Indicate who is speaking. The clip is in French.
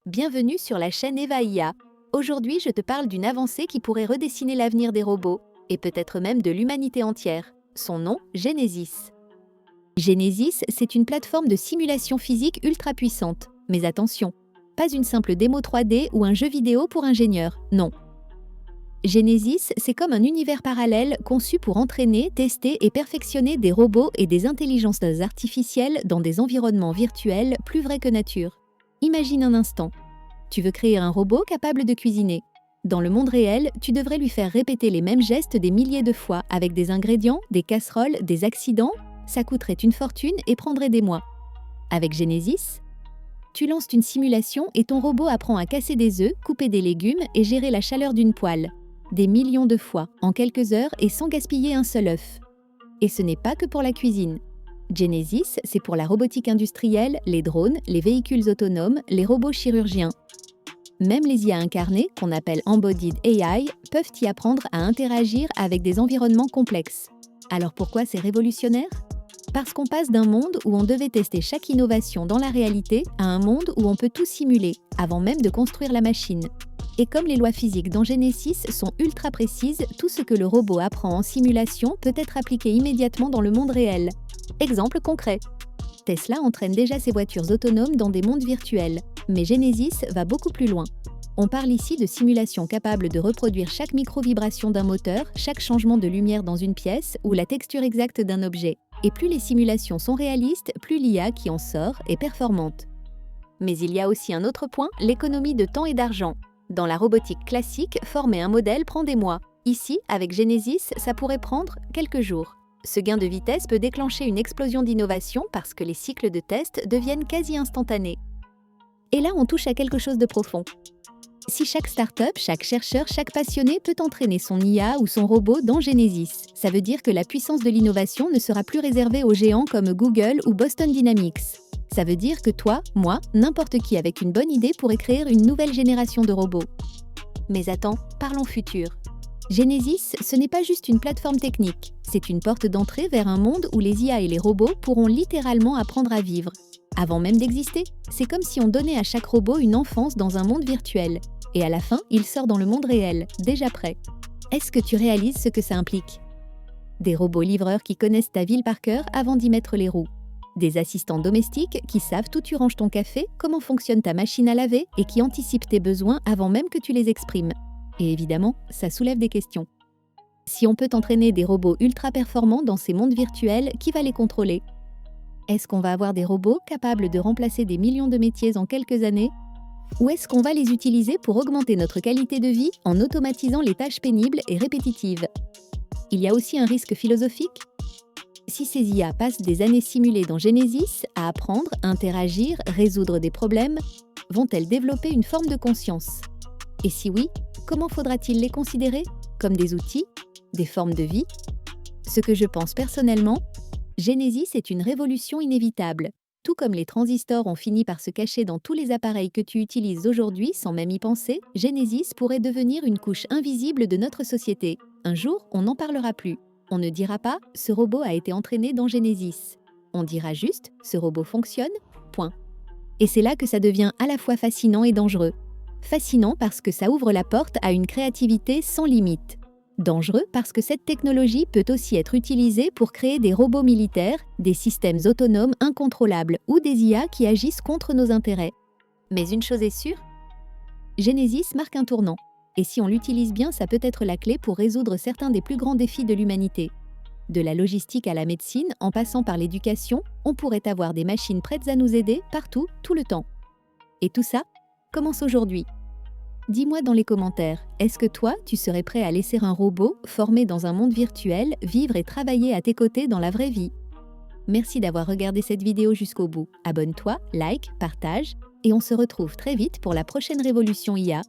Speaker 1: Bienvenue sur la chaîne Eva IA. Aujourd'hui, je te parle d'une avancée qui pourrait redessiner l'avenir des robots, et peut-être même de l'humanité entière. Son nom, Genesis. Genesis, c'est une plateforme de simulation physique ultra puissante. Mais attention, pas une simple démo 3D ou un jeu vidéo pour ingénieurs, non. Genesis, c'est comme un univers parallèle conçu pour entraîner, tester et perfectionner des robots et des intelligences artificielles dans des environnements virtuels plus vrais que nature. Imagine un instant. Tu veux créer un robot capable de cuisiner. Dans le monde réel, tu devrais lui faire répéter les mêmes gestes des milliers de fois avec des ingrédients, des casseroles, des accidents. Ça coûterait une fortune et prendrait des mois. Avec Genesis, tu lances une simulation et ton robot apprend à casser des œufs, couper des légumes et gérer la chaleur d'une poêle. Des millions de fois, en quelques heures et sans gaspiller un seul œuf. Et ce n'est pas que pour la cuisine. Genesis, c'est pour la robotique industrielle, les drones, les véhicules autonomes, les robots chirurgiens. Même les IA incarnées, qu'on appelle Embodied AI, peuvent y apprendre à interagir avec des environnements complexes. Alors pourquoi c'est révolutionnaire ? Parce qu'on passe d'un monde où on devait tester chaque innovation dans la réalité à un monde où on peut tout simuler, avant même de construire la machine. Et comme les lois physiques dans Genesis sont ultra précises, tout ce que le robot apprend en simulation peut être appliqué immédiatement dans le monde réel. Exemple concret. Tesla entraîne déjà ses voitures autonomes dans des mondes virtuels, mais Genesis va beaucoup plus loin. On parle ici de simulations capables de reproduire chaque micro-vibration d'un moteur, chaque changement de lumière dans une pièce ou la texture exacte d'un objet. Et plus les simulations sont réalistes, plus l'IA qui en sort est performante. Mais il y a aussi un autre point, l'économie de temps et d'argent. Dans la robotique classique, former un modèle prend des mois. Ici, avec Genesis, ça pourrait prendre quelques jours. Ce gain de vitesse peut déclencher une explosion d'innovation parce que les cycles de test deviennent quasi instantanés. Et là, on touche à quelque chose de profond. Si chaque start-up, chaque chercheur, chaque passionné peut entraîner son IA ou son robot dans Genesis, ça veut dire que la puissance de l'innovation ne sera plus réservée aux géants comme Google ou Boston Dynamics. Ça veut dire que toi, moi, n'importe qui avec une bonne idée pourrait créer une nouvelle génération de robots. Mais attends, parlons futur. Genesis, ce n'est pas juste une plateforme technique, c'est une porte d'entrée vers un monde où les IA et les robots pourront littéralement apprendre à vivre. Avant même d'exister, c'est comme si on donnait à chaque robot une enfance dans un monde virtuel. Et à la fin, il sort dans le monde réel, déjà prêt. Est-ce que tu réalises ce que ça implique ? Des robots livreurs qui connaissent ta ville par cœur avant d'y mettre les roues. Des assistants domestiques qui savent où tu ranges ton café, comment fonctionne ta machine à laver et qui anticipent tes besoins avant même que tu les exprimes. Et évidemment, ça soulève des questions. Si on peut entraîner des robots ultra performants dans ces mondes virtuels, qui va les contrôler ? Est-ce qu'on va avoir des robots capables de remplacer des millions de métiers en quelques années ? Ou est-ce qu'on va les utiliser pour augmenter notre qualité de vie en automatisant les tâches pénibles et répétitives ? Il y a aussi un risque philosophique. Si ces IA passent des années simulées dans Genesis à apprendre, interagir, résoudre des problèmes, vont-elles développer une forme de conscience ? Et si oui, comment faudra-t-il les considérer ? Comme des outils ? Des formes de vie ? Ce que je pense personnellement, Genesis est une révolution inévitable. Tout comme les transistors ont fini par se cacher dans tous les appareils que tu utilises aujourd'hui sans même y penser, Genesis pourrait devenir une couche invisible de notre société. Un jour, on n'en parlera plus. On ne dira pas « ce robot a été entraîné dans Genesis ». On dira juste « ce robot fonctionne », point. Et c'est là que ça devient à la fois fascinant et dangereux. Fascinant parce que ça ouvre la porte à une créativité sans limite. Dangereux parce que cette technologie peut aussi être utilisée pour créer des robots militaires, des systèmes autonomes incontrôlables ou des IA qui agissent contre nos intérêts. Mais une chose est sûre, Genesis marque un tournant. Et si on l'utilise bien, ça peut être la clé pour résoudre certains des plus grands défis de l'humanité. De la logistique à la médecine, en passant par l'éducation, on pourrait avoir des machines prêtes à nous aider partout, tout le temps. Et tout ça commence aujourd'hui. Dis-moi dans les commentaires, est-ce que toi, tu serais prêt à laisser un robot, formé dans un monde virtuel, vivre et travailler à tes côtés dans la vraie vie ? Merci d'avoir regardé cette vidéo jusqu'au bout. Abonne-toi, like, partage, et on se retrouve très vite pour la prochaine révolution IA.